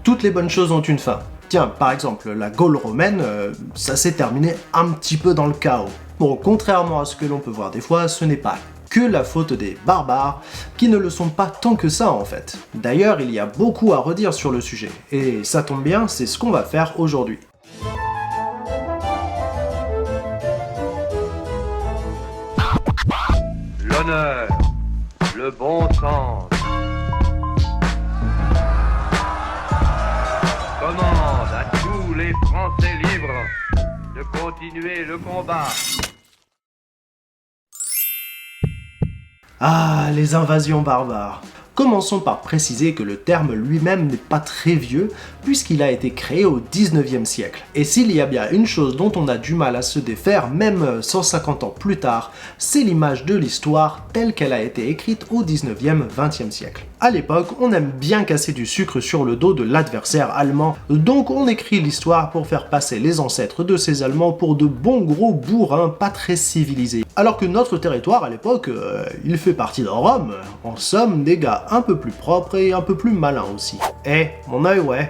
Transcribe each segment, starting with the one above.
toutes les bonnes choses ont une fin. Tiens, par exemple, la Gaule romaine, ça s'est terminé un petit peu dans le chaos. Bon, contrairement à ce que l'on peut voir des fois, ce n'est pas que la faute des barbares, qui ne le sont pas tant que ça en fait. D'ailleurs, il y a beaucoup à redire sur le sujet, et ça tombe bien, c'est ce qu'on va faire aujourd'hui. L'honneur, le bon sens. Commande à tous les Français libres de continuer le combat. Ah, les invasions barbares. Commençons par préciser que le terme lui-même n'est pas très vieux, puisqu'il a été créé au 19e siècle. Et s'il y a bien une chose dont on a du mal à se défaire, même 150 ans plus tard, c'est l'image de l'histoire telle qu'elle a été écrite au 19e, 20e siècle. À l'époque, on aime bien casser du sucre sur le dos de l'adversaire allemand, donc on écrit l'histoire pour faire passer les ancêtres de ces Allemands pour de bons gros bourrins pas très civilisés. Alors que notre territoire à l'époque, il fait partie de Rome, en somme des gars un peu plus propres et un peu plus malins aussi. Eh, mon œil ouais.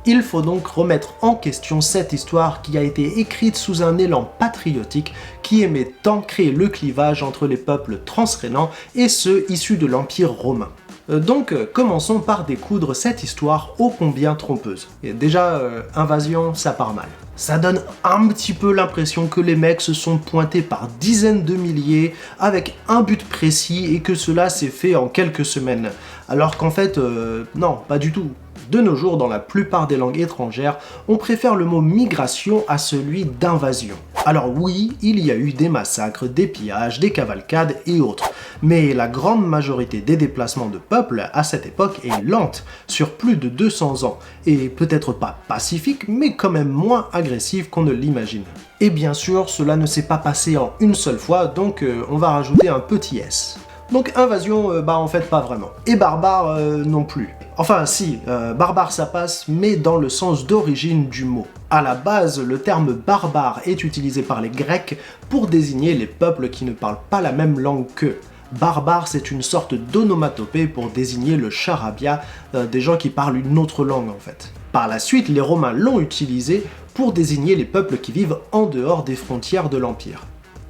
Il faut donc remettre en question cette histoire qui a été écrite sous un élan patriotique qui aimait tant créer le clivage entre les peuples transrhénans et ceux issus de l'Empire romain. Donc commençons par découdre cette histoire ô combien trompeuse. Et déjà, invasion, ça part mal. Ça donne un petit peu l'impression que les mecs se sont pointés par dizaines de milliers avec un but précis et que cela s'est fait en quelques semaines. Alors qu'en fait, non, pas du tout. De nos jours, dans la plupart des langues étrangères, on préfère le mot migration à celui d'invasion. Alors oui, il y a eu des massacres, des pillages, des cavalcades et autres, mais la grande majorité des déplacements de peuples à cette époque est lente, sur plus de 200 ans, et peut-être pas pacifique, mais quand même moins agressif qu'on ne l'imagine. Et bien sûr, cela ne s'est pas passé en une seule fois, donc on va rajouter un petit S. Donc invasion, bah en fait pas vraiment. Et barbare non plus. Enfin si, barbare ça passe, mais dans le sens d'origine du mot. À la base, le terme barbare est utilisé par les Grecs pour désigner les peuples qui ne parlent pas la même langue qu'eux. Barbare, c'est une sorte d'onomatopée pour désigner le charabia des gens qui parlent une autre langue en fait. Par la suite, les Romains l'ont utilisé pour désigner les peuples qui vivent en dehors des frontières de l'Empire.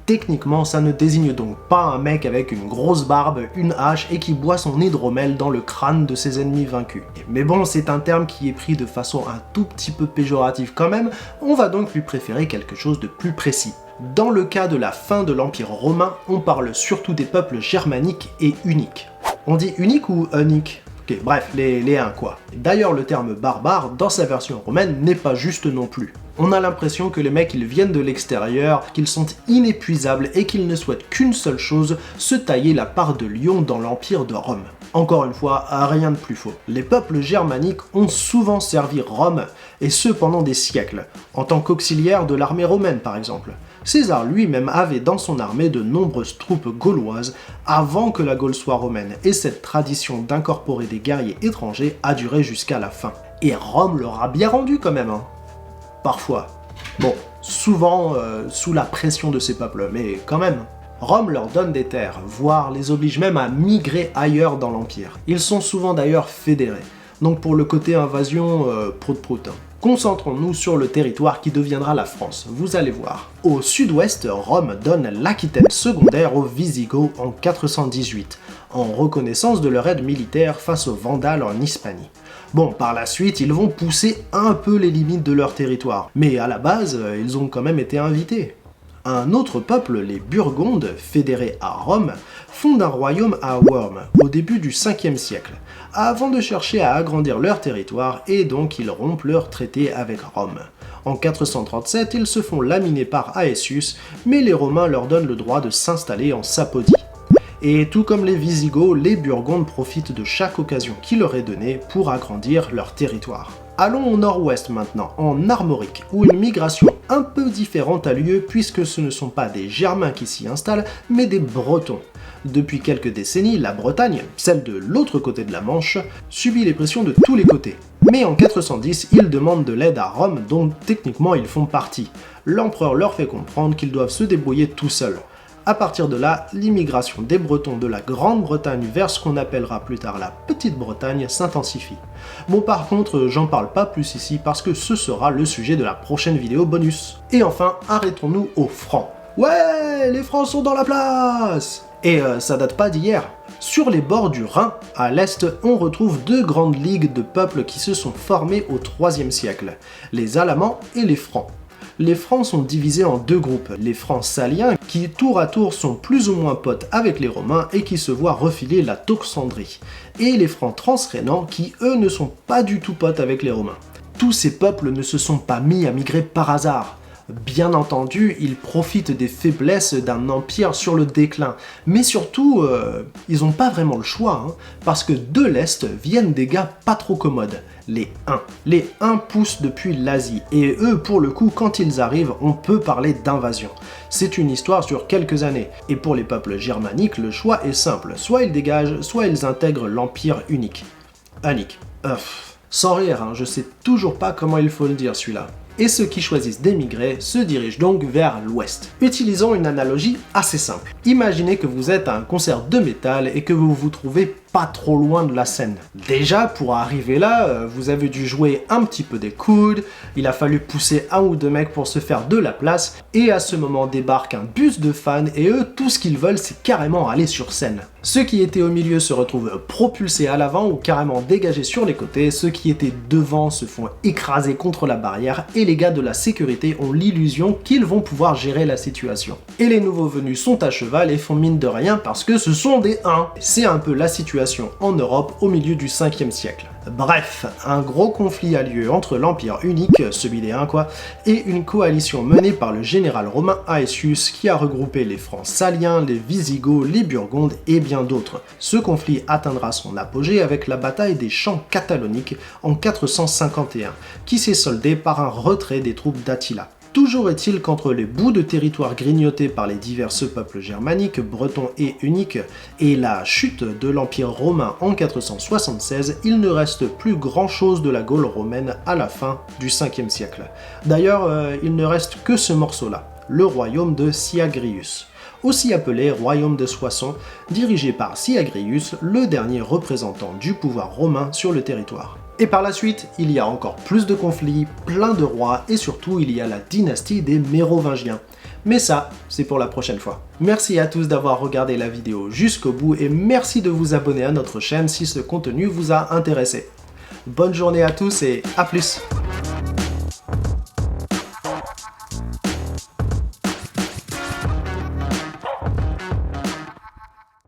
Techniquement, ça ne désigne donc pas un mec avec une grosse barbe, une hache et qui boit son hydromel dans le crâne de ses ennemis vaincus. Mais bon, c'est un terme qui est pris de façon un tout petit peu péjorative quand même, on va donc lui préférer quelque chose de plus précis. Dans le cas de la fin de l'Empire romain, on parle surtout des peuples germaniques et uniques. On dit unique ou unique ? Ok, bref, les uns quoi. D'ailleurs, le terme barbare, dans sa version romaine, n'est pas juste non plus. On a l'impression que les mecs ils viennent de l'extérieur, qu'ils sont inépuisables et qu'ils ne souhaitent qu'une seule chose, se tailler la part de lion dans l'Empire de Rome. Encore une fois, rien de plus faux. Les peuples germaniques ont souvent servi Rome, et ce pendant des siècles, en tant qu'auxiliaire de l'armée romaine par exemple. César lui-même avait dans son armée de nombreuses troupes gauloises avant que la Gaule soit romaine, et cette tradition d'incorporer des guerriers étrangers a duré jusqu'à la fin. Et Rome leur a bien rendu quand même, hein. Parfois. Bon, souvent sous la pression de ces peuples, mais quand même. Rome leur donne des terres, voire les oblige même à migrer ailleurs dans l'Empire. Ils sont souvent d'ailleurs fédérés. Donc pour le côté invasion, prout-prout. Concentrons-nous sur le territoire qui deviendra la France, vous allez voir. Au sud-ouest, Rome donne l'Aquitaine secondaire aux Visigoths en 418, en reconnaissance de leur aide militaire face aux Vandales en Hispanie. Bon, par la suite, ils vont pousser un peu les limites de leur territoire, mais à la base, ils ont quand même été invités. Un autre peuple, les Burgondes, fédérés à Rome, fondent un royaume à Worms au début du 5e siècle, avant de chercher à agrandir leur territoire et donc ils rompent leur traité avec Rome. En 437, ils se font laminer par Aetius, mais les Romains leur donnent le droit de s'installer en Sapodie. Et tout comme les Visigoths, les Burgondes profitent de chaque occasion qui leur est donnée pour agrandir leur territoire. Allons au nord-ouest maintenant, en Armorique, où une migration un peu différente a lieu puisque ce ne sont pas des Germains qui s'y installent, mais des Bretons. Depuis quelques décennies, la Bretagne, celle de l'autre côté de la Manche, subit les pressions de tous les côtés. Mais en 410, ils demandent de l'aide à Rome, dont techniquement ils font partie. L'empereur leur fait comprendre qu'ils doivent se débrouiller tout seuls. À partir de là, l'immigration des Bretons de la Grande-Bretagne vers ce qu'on appellera plus tard la Petite-Bretagne s'intensifie. Bon, par contre, j'en parle pas plus ici parce que ce sera le sujet de la prochaine vidéo bonus. Et enfin, arrêtons-nous aux Francs. Ouais, les Francs sont dans la place! Et ça date pas d'hier. Sur les bords du Rhin, à l'est, on retrouve deux grandes ligues de peuples qui se sont formées au IIIe siècle, les Alamans et les Francs. Les Francs sont divisés en deux groupes, les Francs saliens qui tour à tour sont plus ou moins potes avec les Romains et qui se voient refiler la Toxandrie, et les Francs transrhénans qui eux ne sont pas du tout potes avec les Romains. Tous ces peuples ne se sont pas mis à migrer par hasard. Bien entendu, ils profitent des faiblesses d'un empire sur le déclin, mais surtout, ils n'ont pas vraiment le choix, hein, parce que de l'Est viennent des gars pas trop commodes, les Huns. Les Huns poussent depuis l'Asie, et eux, pour le coup, quand ils arrivent, on peut parler d'invasion. C'est une histoire sur quelques années, et pour les peuples germaniques, le choix est simple, soit ils dégagent, soit ils intègrent l'empire unique. Sans rire, hein, je sais toujours pas comment il faut le dire celui-là. Et ceux qui choisissent d'émigrer se dirigent donc vers l'ouest. Utilisons une analogie assez simple. Imaginez que vous êtes à un concert de métal et que vous vous trouvez pas trop loin de la scène. Déjà, pour arriver là, vous avez dû jouer un petit peu des coudes, il a fallu pousser un ou deux mecs pour se faire de la place, et à ce moment débarque un bus de fans, et eux, tout ce qu'ils veulent, c'est carrément aller sur scène. Ceux qui étaient au milieu se retrouvent propulsés à l'avant ou carrément dégagés sur les côtés, ceux qui étaient devant se font écraser contre la barrière, et les gars de la sécurité ont l'illusion qu'ils vont pouvoir gérer la situation. Et les nouveaux venus sont à cheval et font mine de rien parce que ce sont des Huns. C'est un peu la situation en Europe au milieu du 5e siècle. Bref, un gros conflit a lieu entre l'Empire unique, celui des Huns quoi, et une coalition menée par le général romain Aetius qui a regroupé les Francs saliens, les Visigoths, les Burgondes et bien d'autres. Ce conflit atteindra son apogée avec la bataille des Champs cataloniques en 451, qui s'est soldée par un retrait des troupes d'Attila. Toujours est-il qu'entre les bouts de territoire grignotés par les divers peuples germaniques, bretons et uniques, et la chute de l'Empire romain en 476, il ne reste plus grand chose de la Gaule romaine à la fin du 5e siècle. D'ailleurs, il ne reste que ce morceau-là, le royaume de Syagrius, aussi appelé royaume de Soissons, dirigé par Syagrius, le dernier représentant du pouvoir romain sur le territoire. Et par la suite, il y a encore plus de conflits, plein de rois, et surtout il y a la dynastie des Mérovingiens. Mais ça, c'est pour la prochaine fois. Merci à tous d'avoir regardé la vidéo jusqu'au bout, et merci de vous abonner à notre chaîne si ce contenu vous a intéressé. Bonne journée à tous et à plus!